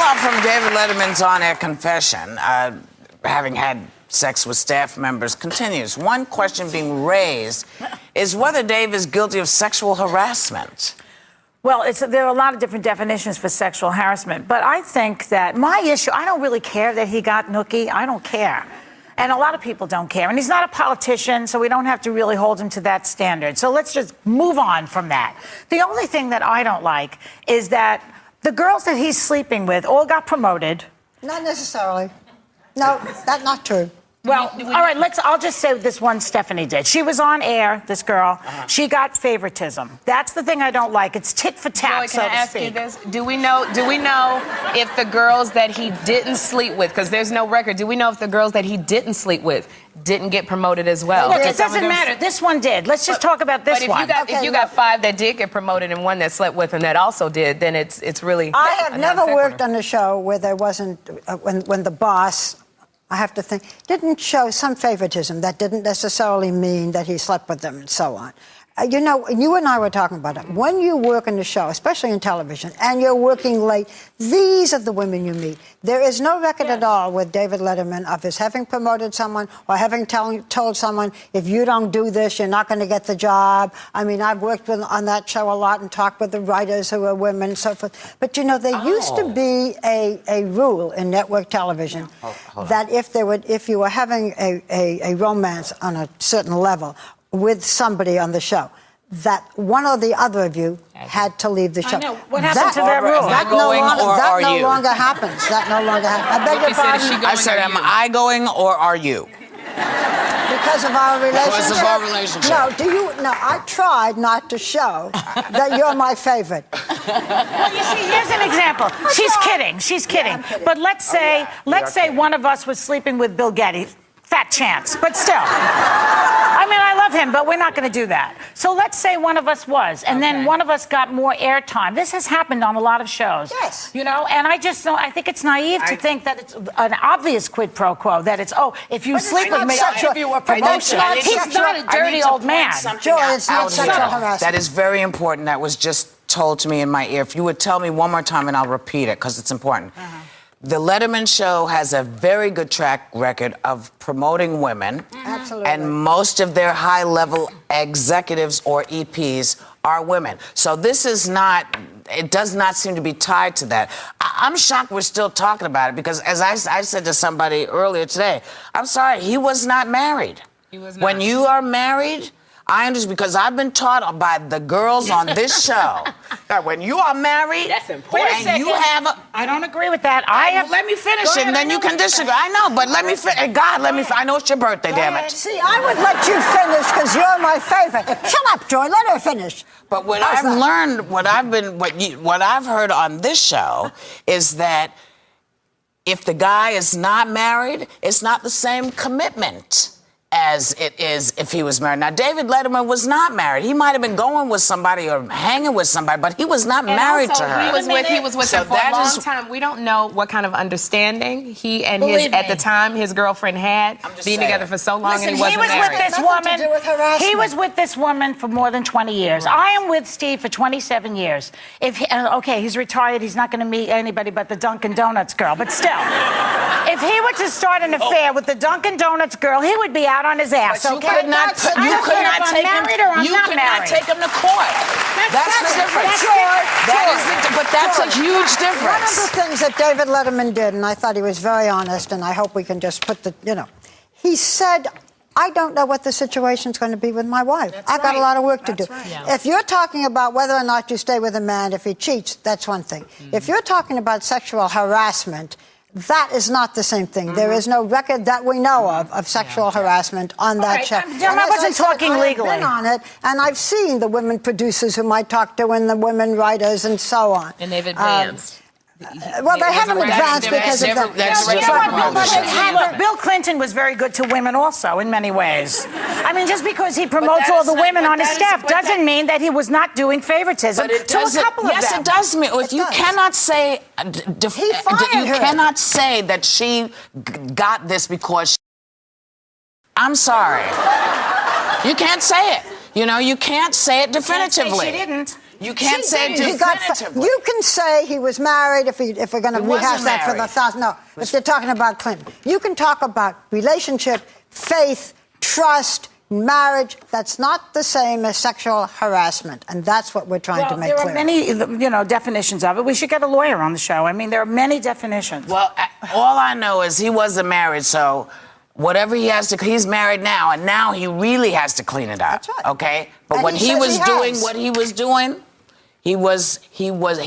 Well, from David Letterman's on-air confession, having had sex with staff members continues. One question being raised is whether Dave is guilty of sexual harassment. Well, there are a lot of different definitions for sexual harassment, but I think that my issue, I don't really care that he got nookie. I don't care. And a lot of people don't care. And he's not a politician, so we don't have to really hold him to that standard. So let's just move on from that. The only thing that I don't like is that the girls that he's sleeping with all got promoted. Not necessarily. No, that's not true. Well, all right, I'll just say this one Stephanie did. She was on air, this girl. She got favoritism. That's the thing I don't like. It's tit for tat, Joey, so can I to ask speak. you this? Do we know if the girls that he didn't sleep with, because there's no record, do we know if the girls that he didn't sleep with didn't get promoted as well? Look, it doesn't matter. This one did. Let's just talk about this one. If you got 5 that did get promoted and 1 that slept with him that also did, then it's really. I have never worked on a show where there wasn't when the boss, I have to think, didn't show some favoritism. That didn't necessarily mean that he slept with them and so on. You know, you and I were talking about it. When you work in the show, especially in television, and you're working late, these are the women you meet. There is no record at all with David Letterman of his having promoted someone or having told someone, if you don't do this, you're not going to get the job. I mean, I've worked on that show a lot and talked with the writers who are women and so forth. But, you know, there used to be a rule in network television that if you were having a romance on a certain level with somebody on the show, that one or the other of you had to leave the show. I know. What happened to that rule? That no longer happens. That no longer happens. I beg your pardon? I said, am I going or are you? Because of our relationship? Because of our relationship. No, I tried not to show that you're my favorite. Well, you see, here's an example. She's kidding. She's kidding. Yeah, but let's say one of us was sleeping with Bill Getty. Fat chance, but still. I mean, I love him, but we're not going to do that. So let's say one of us was, and then one of us got more airtime. This has happened on a lot of shows. Yes. You know, and I just don't, I think it's naive to think that it's an obvious quid pro quo, that it's, if you sleep with me, I'll give you a promotion. He's not a dirty old man. Joy, it's not sexual harassment. That is very important. That was just told to me in my ear. If you would tell me one more time and I'll repeat it, because it's important. The Letterman Show has a very good track record of promoting women. Absolutely. And most of their high-level executives or EPs are women. So this is not, it does not seem to be tied to that. I'm shocked we're still talking about it because, as I said to somebody earlier today, I'm sorry, he was not married. He was not. When you are married, I understand, because I've been taught by the girls on this show that when you are married, that's important. And you have I don't agree with that. let me finish and then you can disagree. I know, but let me finish. God, let me. I know it's your birthday, damn it. See, I would let you finish because you're my favorite. Shut up, Joy. Let her finish. But what I've learned, what I've heard on this show is that if the guy is not married, it's not the same commitment as it is if he was married. Now, David Letterman was not married. He might have been going with somebody or hanging with somebody, but he was not married to her. He was with her for a long time. We don't know what kind of understanding he and at the time, his girlfriend had, being together for so long, and he wasn't married. He was with this woman for more than 20 years. Right. I am with Steve for 27 years. He's retired. He's not going to meet anybody but the Dunkin' Donuts girl, but still. If he were to start an affair with the Dunkin' Donuts girl, he would be out on his ass, but you could not take him to court. That's the difference. But that's a huge difference. One of the things that David Letterman did, and I thought he was very honest, and I hope we can just put he said, I don't know what the situation's going to be with my wife. I've got a lot of work to do. Yeah. If you're talking about whether or not you stay with a man if he cheats, that's one thing. If you're talking about sexual harassment, that is not the same thing. There is no record that we know of sexual harassment on that show. I wasn't talking legally. I've been on it, and I've seen the women producers whom I talked to and the women writers and so on. And they've advanced. Well, they haven't advanced because of that. Bill Clinton was very good to women also, in many ways. I mean, just because he promotes all the women on his staff doesn't mean that he was not doing favoritism to a couple of them. Yes, it does mean. If you cannot say, cannot say that she got this because I'm sorry. You can't say it. You know, you can't say it definitively. She didn't. You can't say He got- definitively. You can say he was married if we're going to He wasn't rehash that for the married. thousand. No, if you're talking about Clinton, you can talk about relationship, faith, trust, marriage. That's not the same as sexual harassment, and that's what we're trying to make there clear. are many, definitions of it. We should get a lawyer on the show. I mean, there are many definitions. Well, all I know is he wasn't married, so whatever he has to, he's married now, and now he really has to clean it up. That's right. Okay, but And when he he says was he doing has. what he was doing, he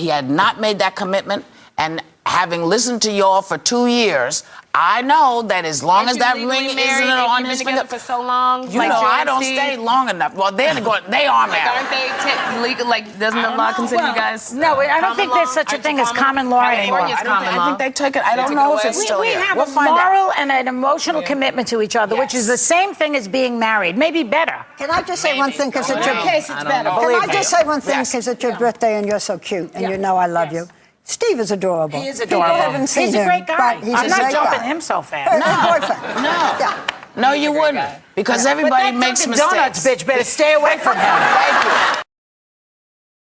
had not made that commitment, and having listened to y'all for 2 years, I know that as long as that ring isn't on his finger for so long. you like know, Joe I and don't Steve. stay long enough. Well, they are Like, married. aren't they legal? Like, doesn't the law consider you guys? No, I don't common think law? there's such a Aren't thing you as common law anymore. California's common I law. think they took it. I don't took know it if away. it's still We here. have We'll a find out. moral and an emotional commitment to each other, which is the same thing as being married, maybe better. Can I just say one thing because it's your case? It's better. Can I just say one thing Yes. because it's your birthday and you're so cute and you know I love you. Steve is adorable. He is People adorable. haven't seen He's a him, great guy. but he's I'm a not great jumping guy. him so fast. His boyfriend. No. Yeah. No, you wouldn't. Because everybody But that makes Dunkin' mistakes. Donuts bitch better stay away from him. Thank you.